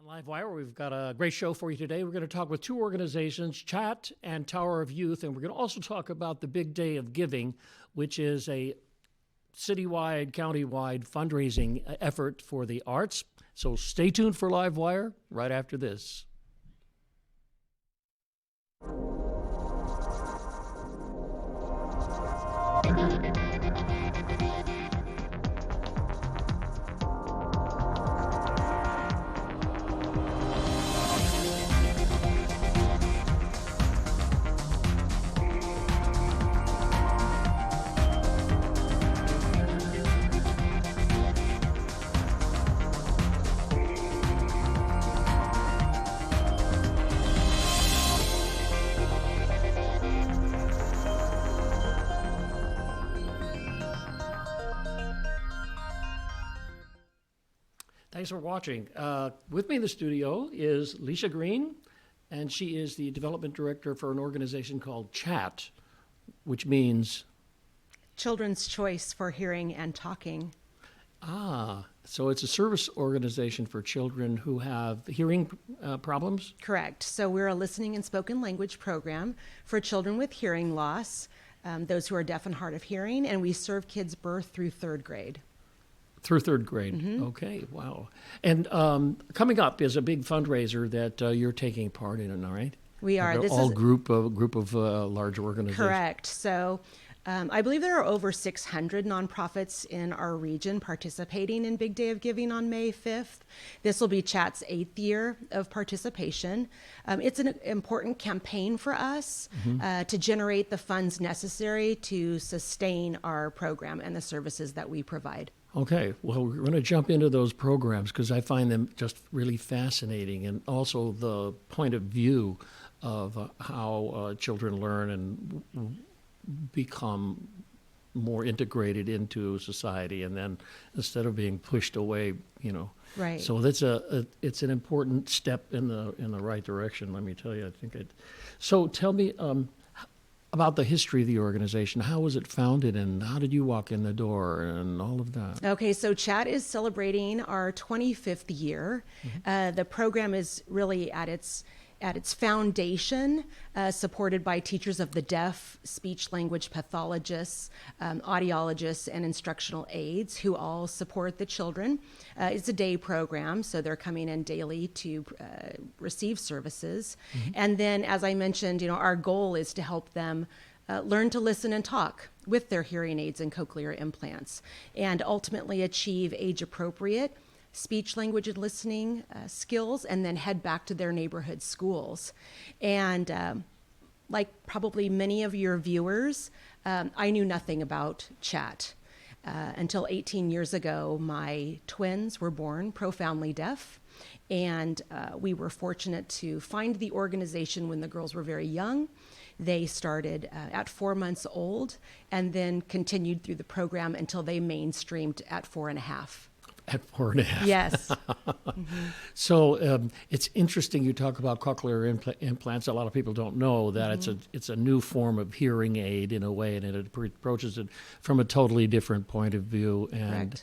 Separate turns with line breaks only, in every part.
On LiveWire, we've got a great show for you today. We're going to talk with two organizations, CHAT and Tower of Youth, and we're going to also talk about the Big Day of Giving, which is a citywide, countywide fundraising effort for the arts. So stay tuned for LiveWire right after this. Thanks for watching. With me in the studio is Leisha Green, and she is the development director for an organization called CHAT, which means?
Children's Choice for Hearing and Talking.
So it's a service organization for children who have hearing problems?
Correct. So we're a listening and spoken language program for children with hearing loss, those who are deaf and hard of hearing, and we serve kids birth through third grade.
Through third grade. Mm-hmm. Okay, wow. And coming up is a big fundraiser that you're taking part in, all right?
We are.
This all is group of large organizations.
Correct. So I believe there are over 600 nonprofits in our region participating in Big Day of Giving on May 5th. This will be CHAT's 8th year of participation. It's an important campaign for us to generate the funds necessary to sustain our program and the services that we provide.
Okay, well, we're going to jump into those programs because I find them just really fascinating, and also the point of view of how children learn and become more integrated into society, and then instead of being pushed away, Right. So that's it's an important step in the right direction. Let me tell you, So tell me about the history of the organization. How was it founded, and how did you walk in the door, and all of that?
Okay, so CHAT is celebrating our 25th year. The program is really at its foundation, supported by teachers of the deaf, speech-language pathologists, audiologists, and instructional aides who all support the children. It's a day program, so they're coming in daily to receive services. And then, as I mentioned, our goal is to help them learn to listen and talk with their hearing aids and cochlear implants, and ultimately achieve age-appropriate speech, language, and listening skills, and then head back to their neighborhood schools. And like probably many of your viewers, I knew nothing about CHAT. Until 18 years ago, my twins were born profoundly deaf, and we were fortunate to find the organization when the girls were very young. They started at 4 months old and then continued through the program until they mainstreamed at 4.5.
At 4.5.
Yes.
So it's interesting you talk about cochlear implants. A lot of people don't know that it's a new form of hearing aid in a way, and it approaches it from a totally different point of view. And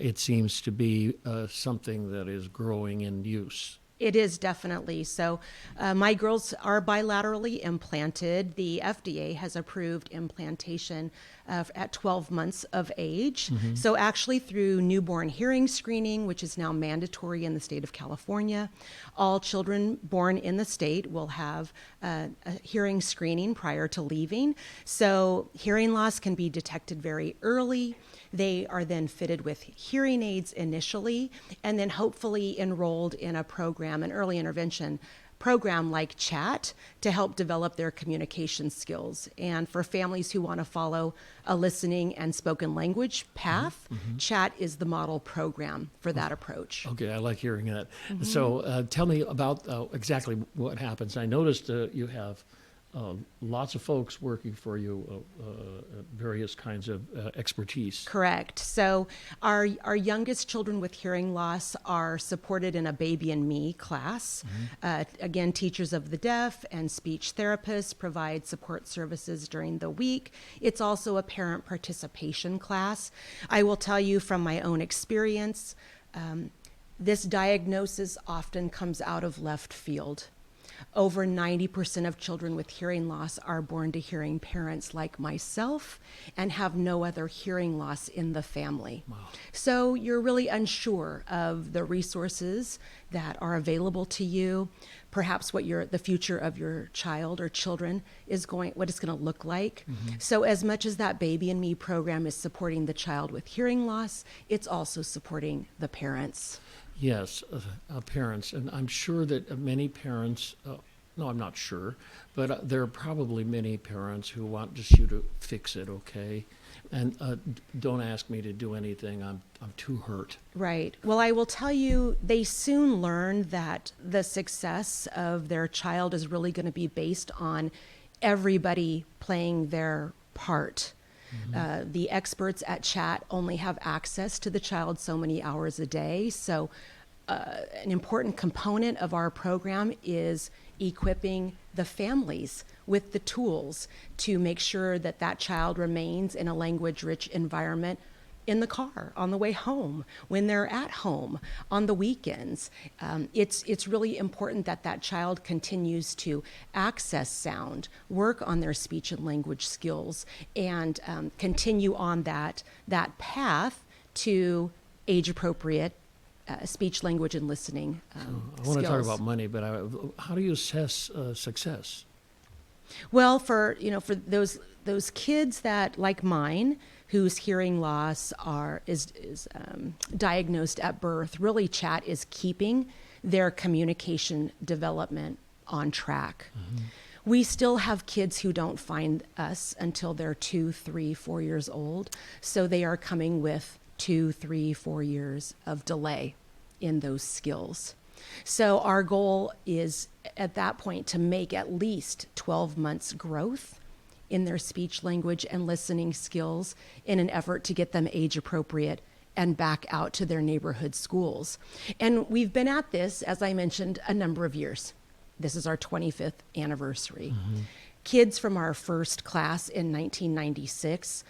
it seems to be something that is growing in use.
It is definitely. So my girls are bilaterally implanted. The FDA has approved implantation at 12 months of age. So actually through newborn hearing screening, which is now mandatory in the state of California, all children born in the state will have a hearing screening prior to leaving. So hearing loss can be detected very early. They are then fitted with hearing aids initially, and then hopefully enrolled in a program, an early intervention program like CHAT, to help develop their communication skills. And for families who want to follow a listening and spoken language path, CHAT is the model program for that approach.
Okay, I like hearing that. So tell me about exactly what happens. I noticed you have lots of folks working for you, various kinds of expertise.
Correct. So our youngest children with hearing loss are supported in a Baby and Me class. Again, teachers of the deaf and speech therapists provide support services during the week. It's also a parent participation class. I will tell you from my own experience, This diagnosis often comes out of left field. Over 90% of children with hearing loss are born to hearing parents like myself and have no other hearing loss in the family.
Wow.
So you're really unsure of the resources that are available to you, perhaps what the future of your child or children what it's going to look like. Mm-hmm. So as much as that Baby and Me program is supporting the child with hearing loss, it's also supporting the parents.
Yes, parents, and I'm sure that many parents, no, I'm not sure, but there are probably many parents who want just you to fix it, okay? And don't ask me to do anything, I'm too hurt.
Right. Well, I will tell you, they soon learn that the success of their child is really going to be based on everybody playing their part. Mm-hmm. The experts at CHAT only have access to the child so many hours a day. So an important component of our program is equipping the families with the tools to make sure that that child remains in a language-rich environment in the car, on the way home, when they're at home, on the weekends. It's really important that that child continues to access sound, work on their speech and language skills, and continue on that path to age-appropriate speech, language, and listening
I want to talk about money, but how do you assess success?
Well, for those kids that, like mine, whose hearing loss is diagnosed at birth, really CHAT is keeping their communication development on track. Mm-hmm. We still have kids who don't find us until they're 2, 3, 4 years old. So they are coming with 2, 3, 4 years of delay in those skills. So our goal is at that point to make at least 12 months growth in their speech, language, and listening skills in an effort to get them age appropriate and back out to their neighborhood schools. And we've been at this, as I mentioned, a number of years. This is our 25th anniversary. Mm-hmm. Kids from our first class in 1996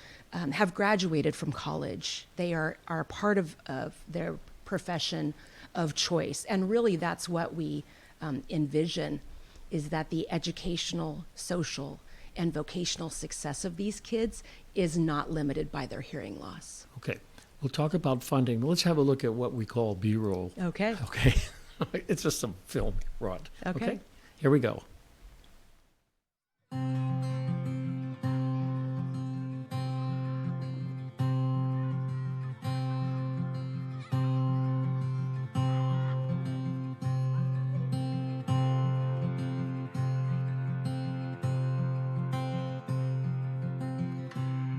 have graduated from college. They are part of their profession of choice. And really that's what we envision, is that the educational, social, and vocational success of these kids is not limited by their hearing loss.
Okay. We'll talk about funding. Let's have a look at what we call B-roll.
Okay.
Okay. It's just some film brought.
Okay.
Here we go.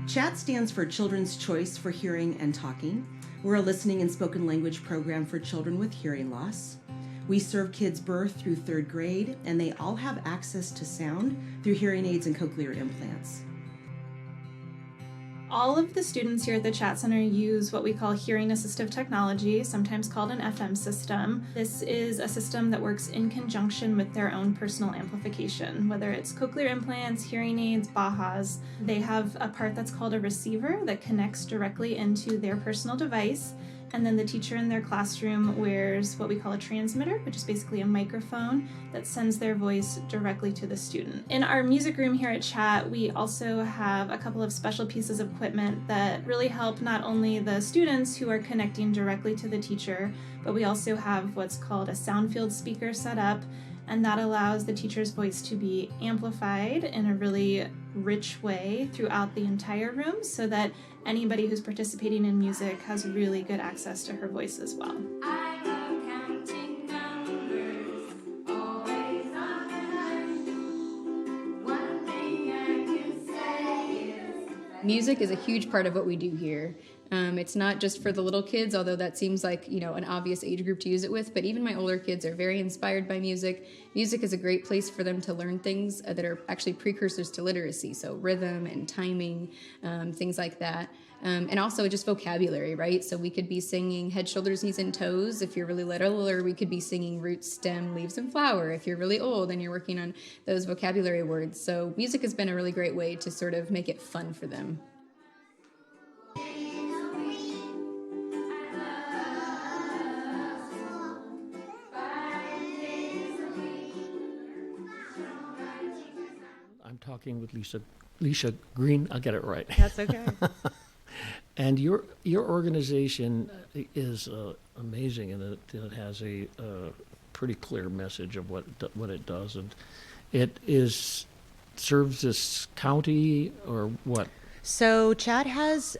CHAT stands for Children's Choice for Hearing and Talking. We're a listening and spoken language program for children with hearing loss. We serve kids birth through 3rd grade, and they all have access to sound through hearing aids and cochlear implants.
All of the students here at the CHAT Center use what we call hearing assistive technology, sometimes called an FM system. This is a system that works in conjunction with their own personal amplification, whether it's cochlear implants, hearing aids, BAHAs. They have a part that's called a receiver that connects directly into their personal device. And then the teacher in their classroom wears what we call a transmitter, which is basically a microphone that sends their voice directly to the student. In our music room here at CHAT, we also have a couple of special pieces of equipment that really help not only the students who are connecting directly to the teacher, but we also have what's called a sound field speaker set up, and that allows the teacher's voice to be amplified in a really rich way throughout the entire room so that anybody who's participating in music has really good access to her voice as well.
Music is a huge part of what we do here. It's not just for the little kids, although that seems like, an obvious age group to use it with, but even my older kids are very inspired by music. Music is a great place for them to learn things that are actually precursors to literacy, so rhythm and timing, things like that. And also just vocabulary, right? So we could be singing head, shoulders, knees, and toes if you're really little, or we could be singing root, stem, leaves, and flower if you're really old and you're working on those vocabulary words. So music has been a really great way to sort of make it fun for them.
talking with Lisa Green. I'll get it right.
That's okay.
And your organization is amazing, and it has a pretty clear message of what it does, and it serves this county or what?
So CHAT has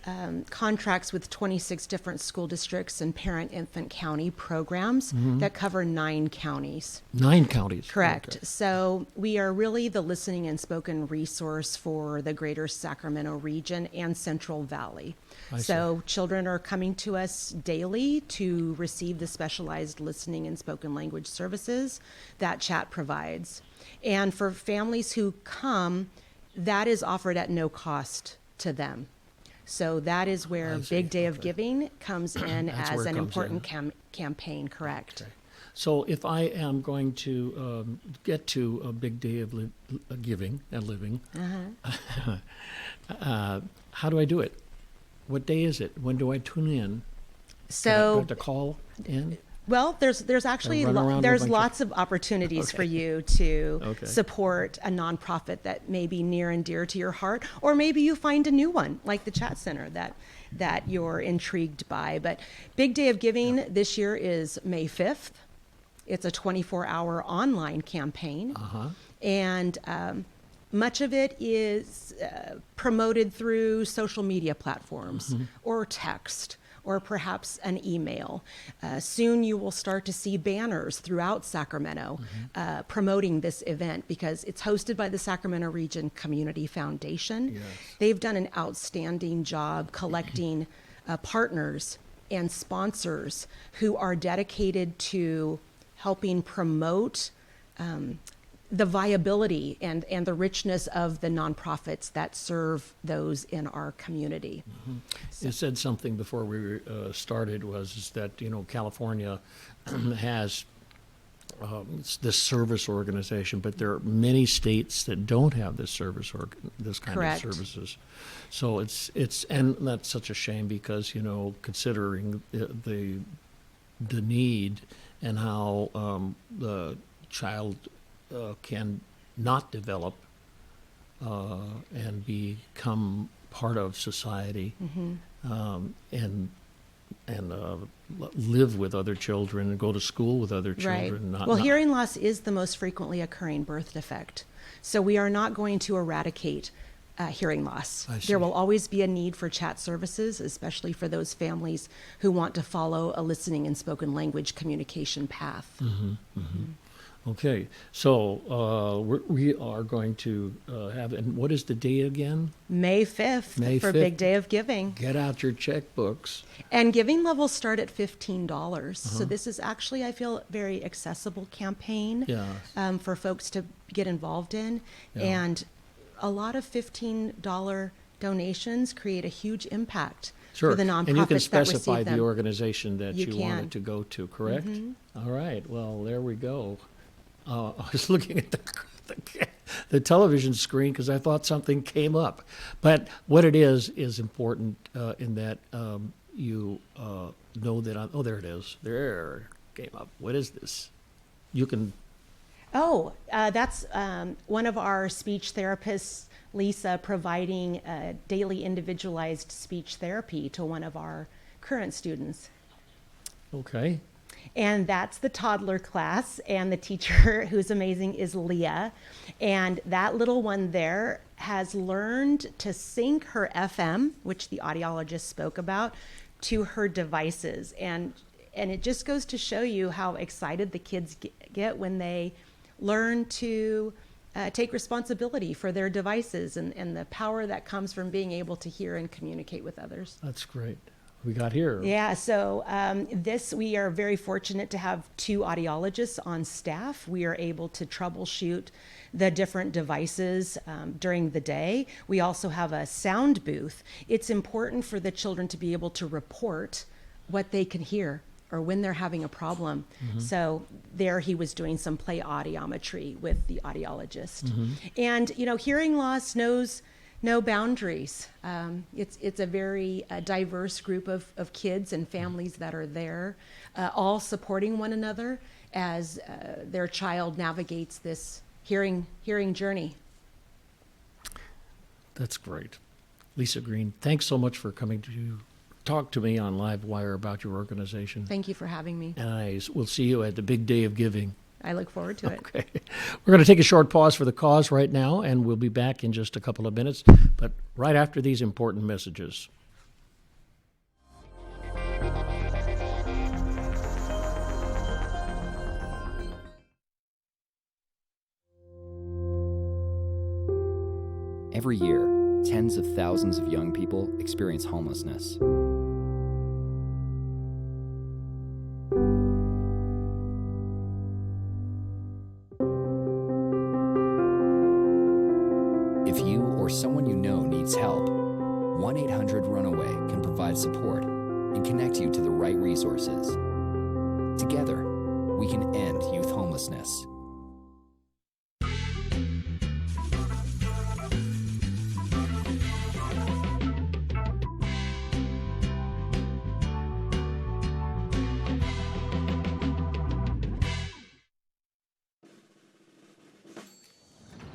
contracts with 26 different school districts and parent-infant county programs that cover 9 counties.
9 counties.
Correct.
Okay.
So we are really the listening and spoken resource for the greater Sacramento region and Central Valley. So children are coming to us daily to receive the specialized listening and spoken language services that CHAT provides. And for families who come, that is offered at no cost to them. So that is where Big Day of Giving comes in as an important campaign, correct?
Okay. So if I am going to get to a Big Day of Giving and Living, how do I do it? What day is it? When do I tune in?
So
do I have to call in?
Well, there's actually there's lots of opportunities for you to support a nonprofit that may be near and dear to your heart, or maybe you find a new one like the Chat Center that you're intrigued by. But Big Day of Giving this year is May 5th. It's a 24-hour online campaign, and much of it is promoted through social media platforms or text, or perhaps an email. Soon you will start to see banners throughout Sacramento promoting this event, because it's hosted by the Sacramento Region Community Foundation.
Yes.
They've done an outstanding job collecting partners and sponsors who are dedicated to helping promote the viability and the richness of the nonprofits that serve those in our community.
You said something before we started is that California has this service organization, but there are many states that don't have this service or this kind
Correct.
of services. So it's and that's such a shame, because considering the need and how the child can not develop and become part of society, and live with other children and go to school with other children.
Right. Hearing loss is the most frequently occurring birth defect. So we are not going to eradicate hearing loss. There will always be a need for chat services, especially for those families who want to follow a listening and spoken language communication path.
Okay, so we are going to have, and what is the date again?
May 5th
May
for
5th.
Big Day of Giving.
Get out your checkbooks.
And giving levels start at $15. So this is actually, I feel, a very accessible campaign for folks to get involved in.
Yeah.
And a lot of $15 donations create a huge impact
Sure.
for the nonprofits
and you can
that
specify
receive them.
the organization that you want
can.
it to go to, correct? All right, well, there we go. I was looking at the television screen because I thought something came up. But what it is important in that you know that, there it is. There came up. What is this? You can...
that's one of our speech therapists, Lisa, providing daily individualized speech therapy to one of our current students.
Okay.
And that's the toddler class, and the teacher, who's amazing, is Leah. And that little one there has learned to sync her FM, which the audiologist spoke about, to her devices. And it just goes to show you how excited the kids get when they learn to take responsibility for their devices, and the power that comes from being able to hear and communicate with others.
That's great. We got here.
Yeah, so we are very fortunate to have 2 audiologists on staff. We are able to troubleshoot the different devices during the day. We also have a sound booth. It's important for the children to be able to report what they can hear or when they're having a problem. So there he was doing some play audiometry with the audiologist. And, hearing loss knows no boundaries. It's a very diverse group of kids and families that are there, all supporting one another as their child navigates this hearing journey.
That's great. Lisa Green, thanks so much for coming to talk to me on LiveWire about your organization.
Thank you for having me.
And I will see you at the big day of giving.
I look forward to it.
Okay. We're going to take a short pause for the cause right now, and we'll be back in just a couple of minutes, but right after these important messages.
Every year, tens of thousands of young people experience homelessness. If you or someone you know needs help, 1-800-RUNAWAY can provide support and connect you to the right resources. Together, we can end youth homelessness.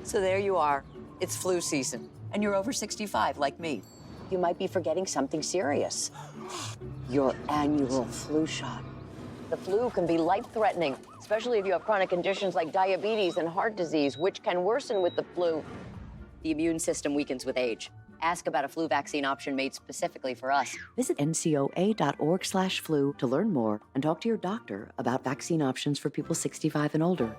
So there you are. It's flu season, and you're over 65 like me. You might be forgetting something serious. Your annual flu shot. The flu can be life-threatening, especially if you have chronic conditions like diabetes and heart disease, which can worsen with the flu. The immune system weakens with age. Ask about a flu vaccine option made specifically for us. Visit ncoa.org/flu to learn more and talk to your doctor about vaccine options for people 65 and older.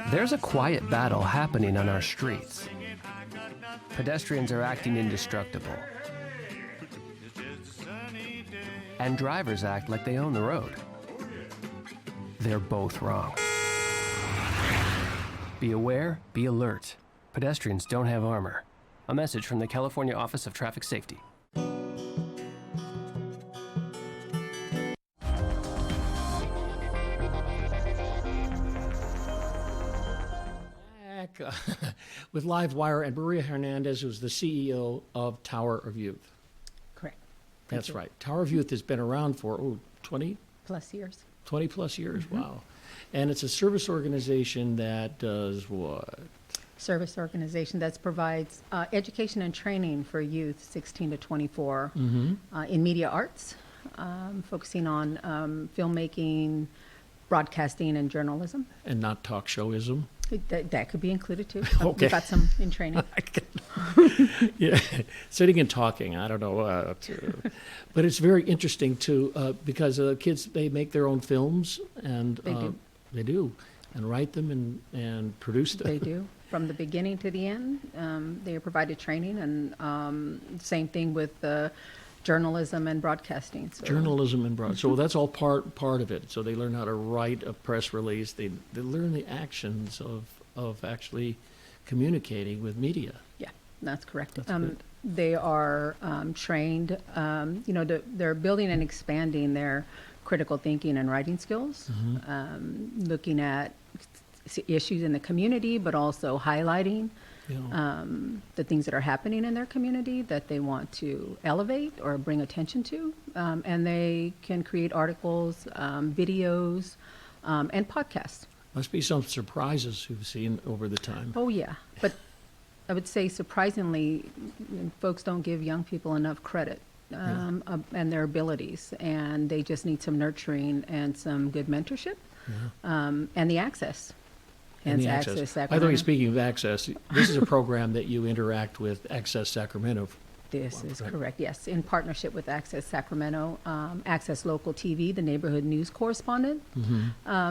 There's a quiet battle happening on our streets. Pedestrians are acting indestructible. And drivers act like they own the road. They're both wrong. Be aware, be alert. Pedestrians don't have armor. A message from the California Office of Traffic Safety.
With LiveWire and Maria Hernandez, who's the CEO of Tower of Youth.
Correct.
That's right. Tower of Youth has been around for 20
Plus years.
20 plus years. Wow. And it's a service organization that does what?
Service organization that provides education and training for youth 16 to 24 in media arts, focusing on filmmaking, broadcasting, and journalism.
And not talk showism.
That could be included too.
Okay.
We've got some in training.
Yeah, sitting and talking. I don't know, but it's very interesting too because kids, they make their own films and they do, and write them and produce them.
They do from the beginning to the end. They are provided training, and same thing with journalism and broadcasting. So.
Journalism and broad. So that's all part of it. So they learn how to write a press release. They learn the actions of actually communicating with media.
Yeah, that's correct.
That's good.
They are trained. They're building and expanding their critical thinking and writing skills, looking at issues in the community, but also highlighting the things that are happening in their community that they want to elevate or bring attention to. And they can create articles, videos, and podcasts.
Must be some surprises you've seen over the time.
Oh, yeah. But I would say surprisingly, folks don't give young people enough credit and their abilities. And they just need some nurturing and some good mentorship and the access.
And the
Access
access.
Sacramento.
By the way, speaking of access, this is a program that you interact with Access Sacramento.
This is correct, yes. In partnership with Access Sacramento, Access Local TV, the neighborhood news correspondent,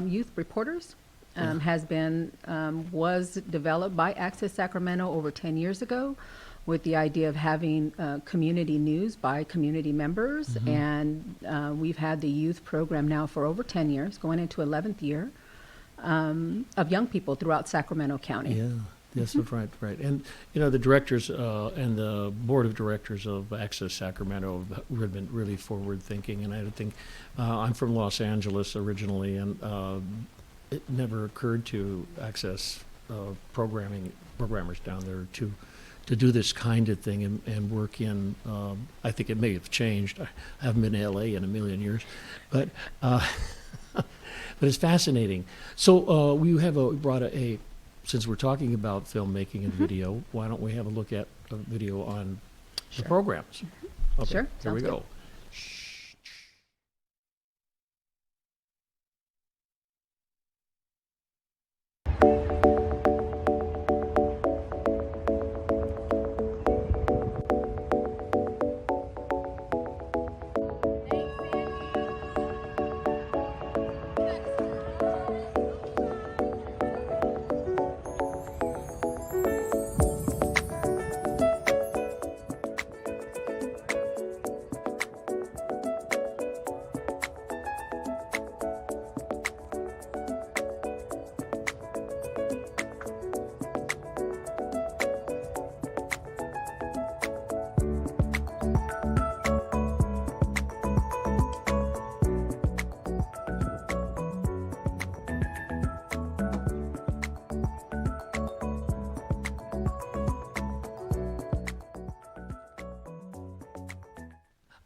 youth reporters, was developed by Access Sacramento over 10 years ago with the idea of having community news by community members. And we've had the youth program now for over 10 years, going into 11th year. Of young people throughout Sacramento County.
Yeah, yes, right. And, the directors and the board of directors of Access Sacramento have been really forward-thinking, and I think I'm from Los Angeles originally, and it never occurred to Access programmers down there to to do this kind of thing and work in, I think it may have changed. I haven't been to LA in a million years, but but it's fascinating. So we have brought since we're talking about filmmaking and video, why don't we have a look at a video on the programs? Okay,
Sure,
here we
sounds
go.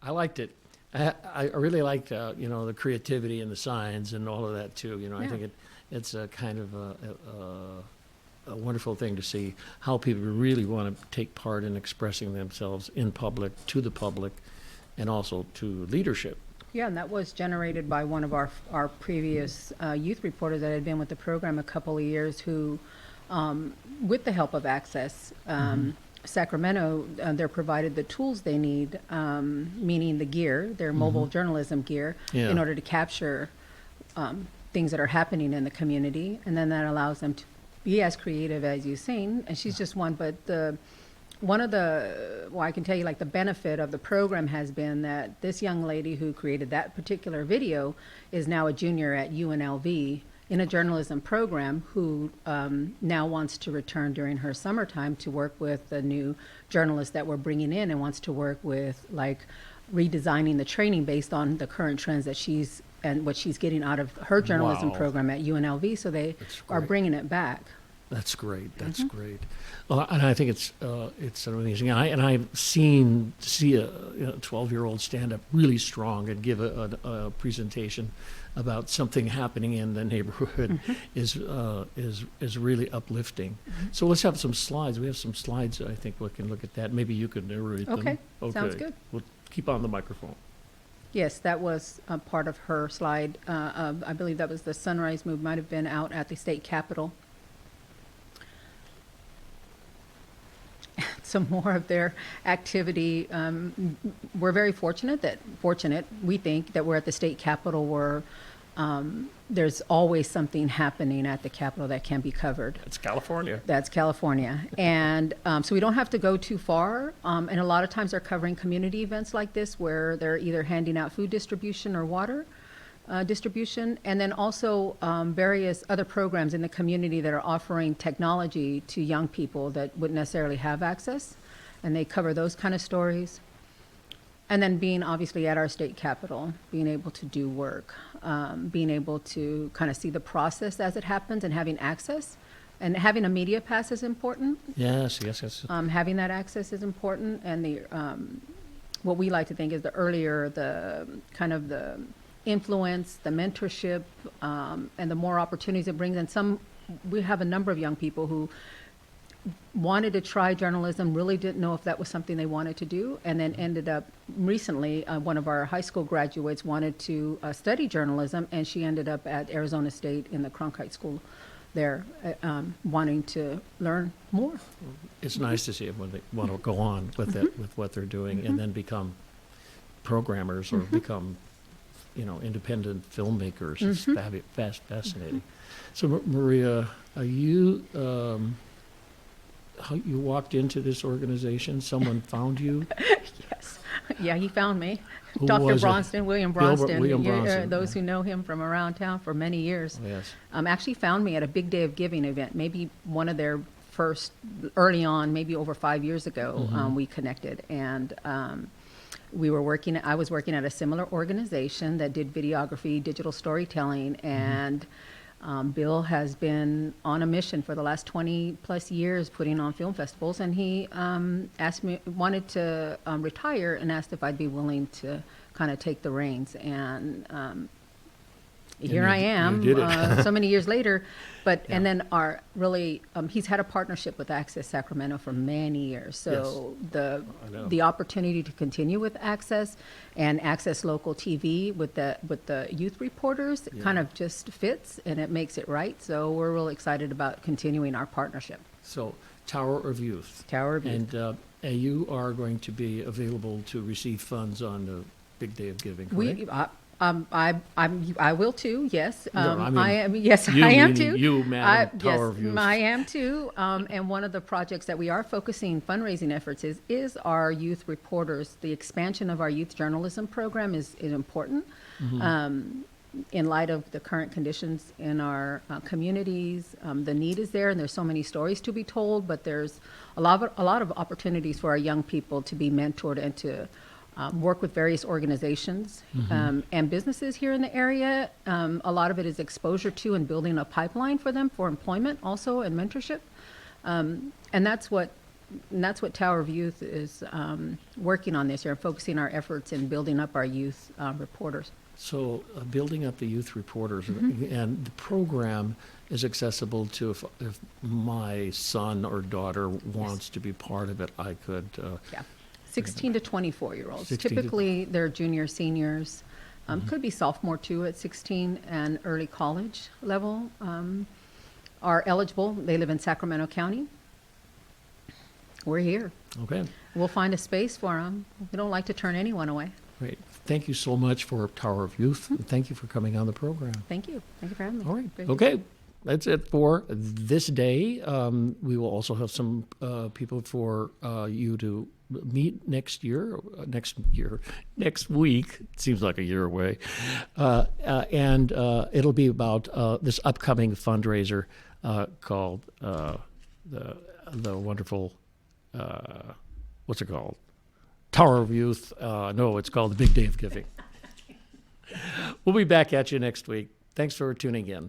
I liked it. I really liked, the creativity and the signs and all of that too. I think it's a kind of a wonderful thing to see how people really want to take part in expressing themselves in public, to the public, and also to leadership.
Yeah, and that was generated by one of our previous youth reporters that had been with the program a couple of years who, with the help of Access, Sacramento, they're provided the tools they need, meaning the gear, their mobile journalism gear, in order to capture things that are happening in the community. And then that allows them to be as creative as you've seen. And she's just one, but I can tell you, like, the benefit of the program has been that this young lady who created that particular video is now a junior at UNLV in a journalism program who now wants to return during her summertime to work with the new journalists that we're bringing in, and wants to work with, like, redesigning the training based on the current trends that she's and what she's getting out of her journalism program at UNLV. So they are bringing it back.
That's great. That's great. And I think it's amazing. And I've see a 12-year-old stand up really strong and give a presentation about something happening in the neighborhood is really uplifting. So let's have some slides. We have some slides. I think we can look at that. Maybe you could narrate them.
Okay. Sounds good.
We'll keep on the microphone.
Yes, that was a part of her slide. I believe that was the Sunrise Move, might have been out at the state capitol. Some more of their activity. We're very fortunate, we think, that we're at the state capitol where there's always something happening at the capitol that can be covered.
It's California.
That's California. And so we don't have to go too far. And a lot of times they're covering community events like this where they're either handing out food distribution or water distribution, and then also various other programs in the community that are offering technology to young people that wouldn't necessarily have access, and they cover those kind of stories. And then being obviously at our state capitol, being able to do work, being able to kind of see the process as it happens, and having access. And having a media pass is important.
Yes.
Having that access is important, and the what we like to think is the earlier the kind of the influence, the mentorship, and the more opportunities it brings. And we have a number of young people who wanted to try journalism, really didn't know if that was something they wanted to do, and then ended up recently, one of our high school graduates wanted to study journalism, and she ended up at Arizona State in the Cronkite School there, wanting to learn more.
It's nice to see them when they want to go on with it, with what they're doing, and then become programmers or become independent filmmakers. It's fascinating. So Maria, are you how you walked into this organization? Someone found you?
Yes. Yeah, he found me.
Who
Dr.
was it?
Bronston, William Bronston.
William Bronston.
Those who know him from around town for many years.
Yes.
Actually found me at a Big Day of Giving event, maybe one of their first, early on, maybe over 5 years ago, we connected. And I was working at a similar organization that did videography, digital storytelling, and Bill has been on a mission for the last 20 plus years putting on film festivals, and he wanted to retire and asked if I'd be willing to kind of take the reins. And here I am,
you did it.
so many years later. And then he's had a partnership with Access Sacramento for many years. So the opportunity to continue with Access and Access Local TV with the youth reporters kind of just fits, and it makes it right. So we're real excited about continuing our partnership.
So Tower of Youth.
Tower of Youth.
And you are going to be available to receive funds on the big day of giving, correct?
I will too. Yes,
No, I mean,
I am. Yes,
you,
I am
meaning
too.
you, Madam Tower
yes,
of Youth.
I am too. And one of the projects that we are focusing fundraising efforts is our youth reporters. The expansion of our youth journalism program is important. In light of the current conditions in our communities, the need is there, and there's so many stories to be told. But there's a lot of opportunities for our young people to be mentored and to work with various organizations and businesses here in the area. A lot of it is exposure to and building a pipeline for them for employment also and mentorship. And that's what Tower of Youth is working on this year, focusing our efforts in building up our youth reporters.
So building up the youth reporters, and the program is accessible to if my son or daughter wants to be part of it, I could.
16 to 24-year-olds.
16 to-
Typically, they're junior, seniors. Could be sophomore too at 16, and early college level are eligible. They live in Sacramento County. We're here.
Okay,
We'll find a space for them. We don't like to turn anyone away.
great. Thank you so much for Tower of Youth. And thank you for coming on the program.
Thank you. Thank you for having me.
All right.
Great.
Okay. That's it for this day. We will also have some people for you to meet next week. It seems like a year away. And it'll be about this upcoming fundraiser called the wonderful, what's it called? Tower of Youth. No, it's called the Big Day of Giving. We'll be back at you next week. Thanks for tuning in.